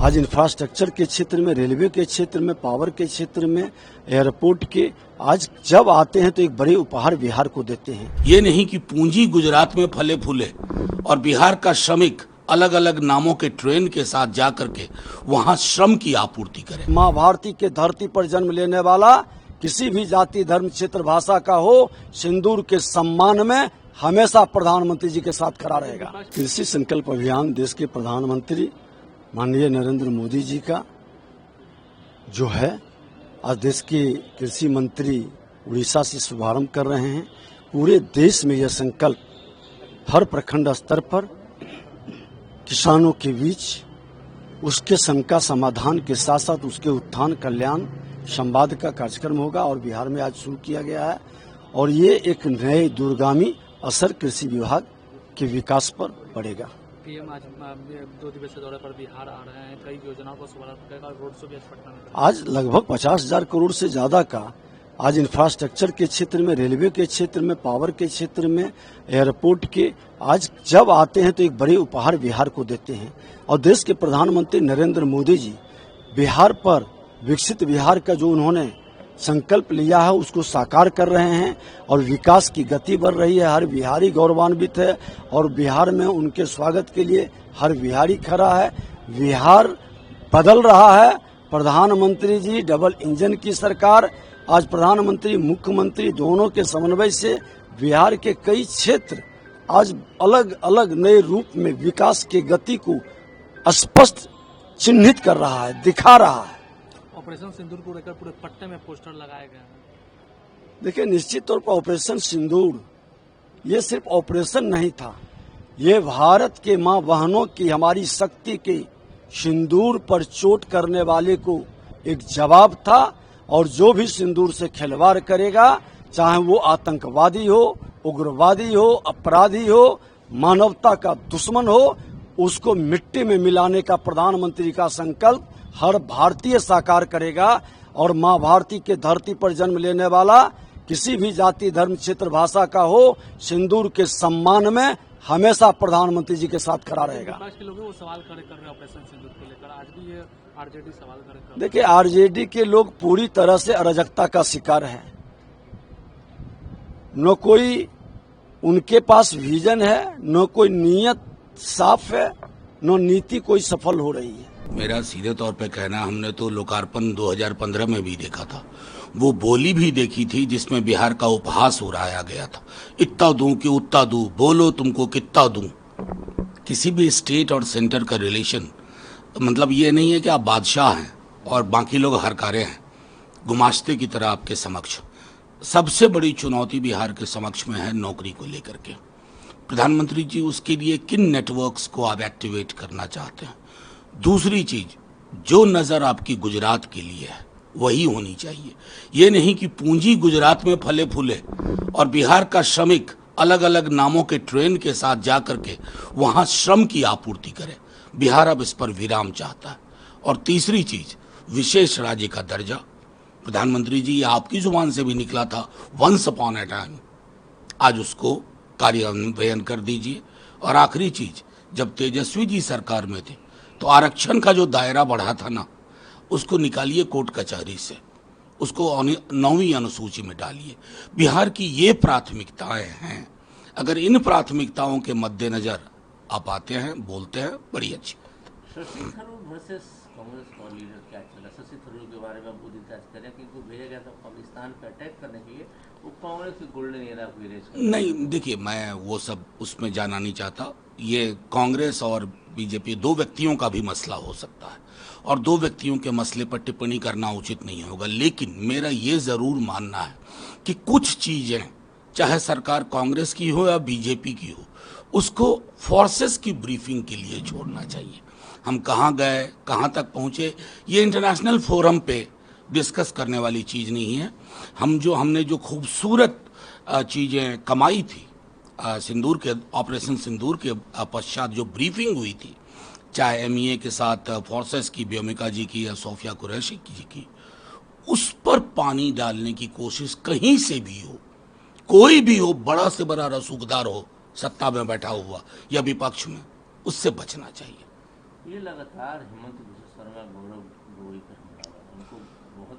आज इंफ्रास्ट्रक्चर के क्षेत्र में, रेलवे के क्षेत्र में, पावर के क्षेत्र में, एयरपोर्ट के, आज जब आते हैं तो एक बड़े उपहार बिहार को देते हैं। ये नहीं कि पूंजी गुजरात में फले फूले और बिहार का श्रमिक अलग अलग नामों के ट्रेन के साथ जा करके वहां श्रम की आपूर्ति करे। माँ भारती के धरती पर जन्म लेने वाला किसी भी जाति, धर्म, क्षेत्र, भाषा का हो, सिंदूर के सम्मान में हमेशा प्रधानमंत्री जी के साथ खड़ा रहेगा। कृषि संकल्प अभियान देश के प्रधानमंत्री माननीय नरेंद्र मोदी जी का जो है, आज देश के कृषि मंत्री उड़ीसा से शुभारंभ कर रहे हैं। पूरे देश में यह संकल्प हर प्रखंड स्तर पर किसानों के बीच उसके शंका समाधान के साथ साथ उसके उत्थान कल्याण संवाद का कार्यक्रम होगा और बिहार में आज शुरू किया गया है। और ये एक नए दूरगामी असर कृषि विभाग के विकास पर पड़ेगा। पीएम आज 2 दिवसीय दौरे पर बिहार आ रहे हैं, कई योजनाओं को शुभारंभ करेगा, रोड शो भी पटना में। आज लगभग 50,000 करोड़ से ज्यादा का आज इंफ्रास्ट्रक्चर के क्षेत्र में, रेलवे के क्षेत्र में, पावर के क्षेत्र में, एयरपोर्ट के, आज जब आते हैं तो एक बड़े उपहार बिहार को देते हैं। और देश के प्रधानमंत्री नरेंद्र मोदी जी बिहार पर, विकसित बिहार का जो उन्होंने संकल्प लिया है उसको साकार कर रहे हैं और विकास की गति बढ़ रही है। हर बिहारी गौरवान्वित है और बिहार में उनके स्वागत के लिए हर बिहारी खड़ा है। बिहार बदल रहा है। प्रधानमंत्री जी डबल इंजन की सरकार, आज प्रधानमंत्री मुख्यमंत्री दोनों के समन्वय से बिहार के कई क्षेत्र आज अलग अलग नए रूप में विकास की गति को स्पष्ट चिन्हित कर रहा है, दिखा रहा है। ऑपरेशन सिंदूर को लेकर पूरे पट्टे में पोस्टर लगाए गए हैं। देखिए, निश्चित तौर पर ऑपरेशन सिंदूर ये सिर्फ ऑपरेशन नहीं था, ये भारत के मां बहनों की, हमारी शक्ति के सिंदूर पर चोट करने वाले को एक जवाब था। और जो भी सिंदूर से खिलवाड़ करेगा, चाहे वो आतंकवादी हो, उग्रवादी हो, अपराधी हो, मानवता का दुश्मन हो, उसको मिट्टी में मिलाने का प्रधानमंत्री का संकल्प हर भारतीय साकार करेगा। और माँ भारती के धरती पर जन्म लेने वाला किसी भी जाति, धर्म, क्षेत्र, भाषा का हो, सिंदूर के सम्मान में हमेशा प्रधानमंत्री जी के साथ खड़ा रहेगा। विपक्ष के लोग वो सवाल कर रहे हैं ऑपरेशन सिंदूर को लेकर, आज भी ये आरजेडी सवाल कर रहे हैं। देखिए, आरजेडी के लोग पूरी तरह से अराजकता का शिकार है। न कोई उनके पास विजन है, न कोई नीयत साफ है, न नीति कोई सफल हो रही है। मेरा सीधे तौर पे कहना, हमने तो लोकार्पण 2015 में भी देखा था, वो बोली भी देखी थी जिसमें बिहार का उपहास उड़ाया गया था। इतना दूं कि उतना दूं, बोलो तुमको कितना दूं। किसी भी स्टेट और सेंटर का रिलेशन मतलब ये नहीं है कि आप बादशाह हैं और बाकी लोग हरकारे हैं, गुमाश्ते की तरह आपके समक्ष। सबसे बड़ी चुनौती बिहार के समक्ष में है नौकरी को लेकर के। प्रधानमंत्री जी, उसके लिए किन नेटवर्क्स को आप एक्टिवेट करना चाहते हैं? दूसरी चीज, जो नजर आपकी गुजरात के लिए है वही होनी चाहिए। ये नहीं कि पूंजी गुजरात में फले फूले और बिहार का श्रमिक अलग अलग नामों के ट्रेन के साथ जा करके वहां श्रम की आपूर्ति करे। बिहार अब इस पर विराम चाहता है। और तीसरी चीज, विशेष राज्य का दर्जा। प्रधानमंत्री जी, आपकी जुबान से भी निकला था वंस अपॉन ए टाइम, आज उसको कार्यान्वयन कर दीजिए। और आखिरी चीज, जब तेजस्वी जी सरकार में थे तो आरक्षण का जो दायरा बढ़ा था ना, उसको निकालिए कोर्ट कचहरी से, उसको 9वीं अनुसूची में डालिए। बिहार की ये प्राथमिकताएं हैं। अगर इन प्राथमिकताओं के मद्देनजर आप आते हैं, बोलते हैं, बड़ी अच्छी। शशि थरूर वर्सेस कांग्रेस का लीडर क्या चला? शशि थरूर के बारे में आप बुद्धि करें कि उनको भेजा गया था पाकिस्तान पे अटैक करने के लिए, वो कांग्रेस की गोल्डन एरा को इरेज कर। नहीं, देखिए, मैं वो सब उसमें जाना नहीं चाहता। ये कांग्रेस और बीजेपी दो व्यक्तियों का भी मसला हो सकता है और दो व्यक्तियों के मसले पर टिप्पणी करना उचित नहीं होगा। लेकिन मेरा ये जरूर मानना है कि कुछ चीजें, चाहे सरकार कांग्रेस की हो या बीजेपी की हो, उसको फोर्सेस की ब्रीफिंग के लिए छोड़ना चाहिए। हम कहाँ गए, कहाँ तक पहुंचे, ये इंटरनेशनल फोरम पे डिस्कस करने वाली चीज नहीं है। हमने जो खूबसूरत चीजें कमाई थी सिंदूर के, ऑपरेशन सिंदूर के पश्चात जो ब्रीफिंग हुई थी, चाहे एमईए के साथ फोर्सेस की, व्योमिका जी की या सोफिया कुरैशी जी की, उस पर पानी डालने की कोशिश कहीं से भी हो, कोई भी हो, बड़ा से बड़ा रसूखदार हो, सत्ता में बैठा हुआ या विपक्ष में, उससे बचना चाहिए। ये लगातार हेमंत शर्मा, गौरव गोगोई पर हमला हुआ, उनको बहुत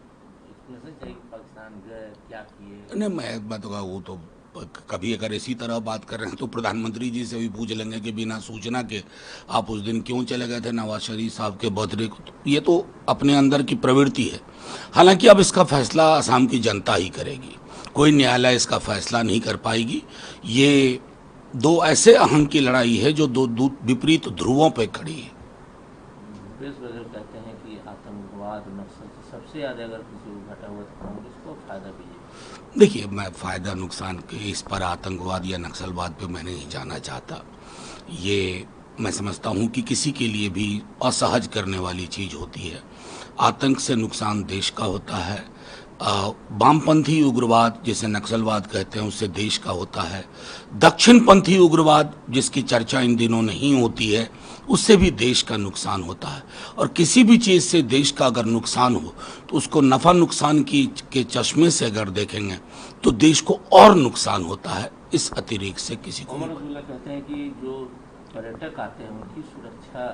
एक्सप्लेनेशन चाहिए कि पाकिस्तान गए, क्या किए। नहीं, मैं बताऊंगा, वो तो कभी अगर इसी तरह बात कर रहे हैं तो प्रधानमंत्री जी से भी पूछ लेंगे कि बिना सूचना के आप उस दिन क्यों चले गए थे नवाज शरीफ साहब के बर्थडे को। ये तो अपने अंदर की प्रवृत्ति है। हालांकि अब इसका फैसला असम की जनता ही करेगी, कोई न्यायालय इसका फैसला नहीं कर पाएगी। ये दो ऐसे अहम की लड़ाई है जो दो विपरीत ध्रुवों पे खड़ी है। भूपेश बघेल कहते हैं कि आतंकवाद, नक्सल से सबसे ज्यादा अगर किसी को घटा हुआ तो कांग्रेस को फायदा भी है। देखिए, मैं फायदा नुकसान के इस पर, आतंकवाद या नक्सलवाद पे मैं नहीं जाना चाहता। ये मैं समझता हूँ कि किसी के लिए भी असहज करने वाली चीज होती है। आतंक से नुकसान देश का होता है, वामपंथी उग्रवाद जिसे नक्सलवाद कहते हैं उससे देश का होता है, दक्षिणपंथी उग्रवाद जिसकी चर्चा इन दिनों नहीं होती है उससे भी देश का नुकसान होता है। और किसी भी चीज़ से देश का अगर नुकसान हो तो उसको नफ़ा नुकसान के चश्मे से अगर देखेंगे तो देश को और नुकसान होता है, इस अतिरिक्त से किसी को। उमर अब्दुल्ला कहते हैं कि जो पर्यटक आते हैं उनकी सुरक्षा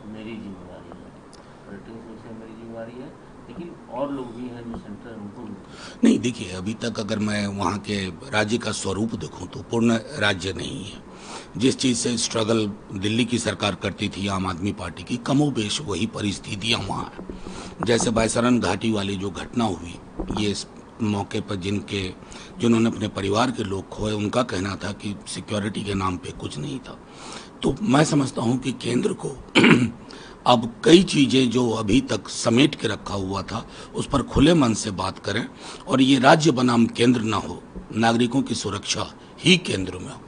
मेरी जिम्मेदारी है, पर्यटन की सुरक्षा मेरी जिम्मेदारी है, लेकिन और लोग भी हैं जो सेंटर उनको भी। नहीं, देखिए, अभी तक अगर मैं वहाँ के राज्य का स्वरूप देखूँ तो पूर्ण राज्य नहीं है। जिस चीज़ से स्ट्रगल दिल्ली की सरकार करती थी, आम आदमी पार्टी की, कमोबेश वही परिस्थितियाँ वहाँ हैं। जैसे बैसरन घाटी वाली जो घटना हुई, ये इस मौके पर जिन्होंने अपने परिवार के लोग खोए, उनका कहना था कि सिक्योरिटी के नाम पे कुछ नहीं था। तो मैं समझता हूँ कि केंद्र को अब कई चीज़ें जो अभी तक समेट के रखा हुआ था उस पर खुले मन से बात करें और ये राज्य बनाम केंद्र ना हो, नागरिकों की सुरक्षा ही केंद्र में हो।